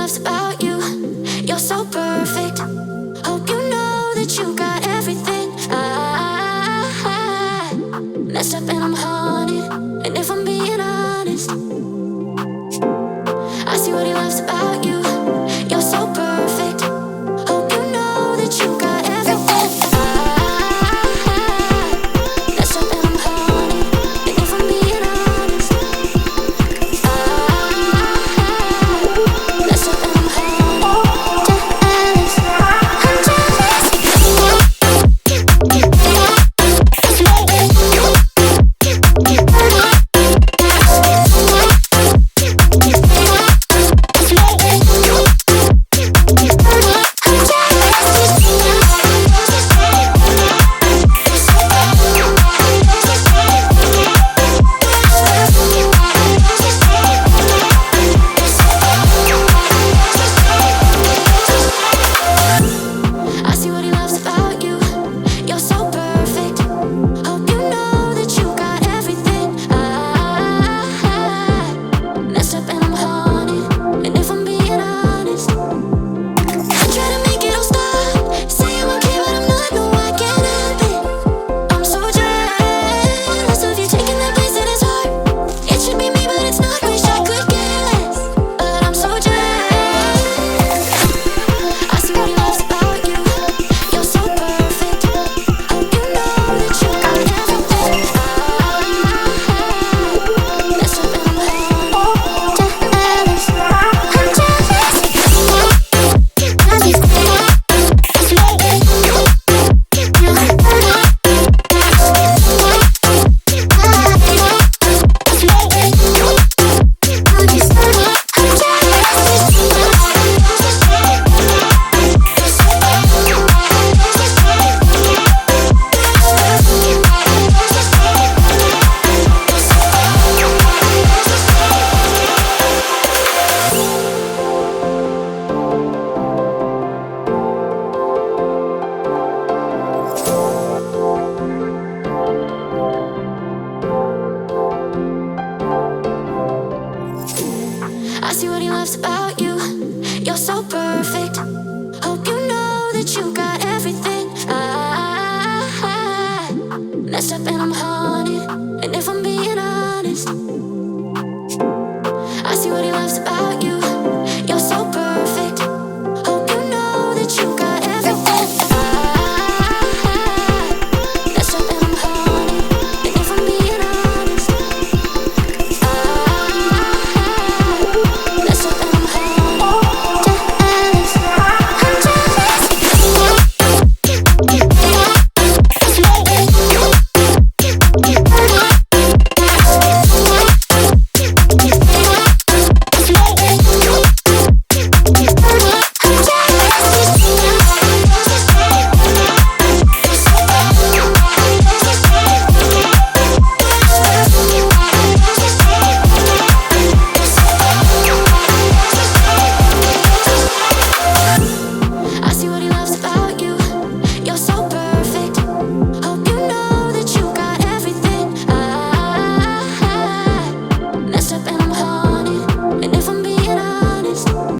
loves about you. You're so perfect. Hope you know that you got everything. I messed up and I'm haunted. And if I'm being honest, I see what he loves about you. You're so perfect. Hope you know that you got everything. I messed up and I'm haunted. And if I'm being honest, messed up and I'm haunted. Jealous, I'm I see what he loves about you. You're so perfect. Hope you know that you got everything. I messed up and I'm haunted. And if I'm being honest, I try to make it all stop. Say I'm okay, but I'm not. No, I can't help it. I'm so jealous of you taking that place in his heart. It should be me, but it's not. Wish I could care less, but I'm so jealous. I see what he loves about you. You're so perfect. Hope you know that you got everything. Messed up and I'm haunted. Jealous, I'm I see what he loves about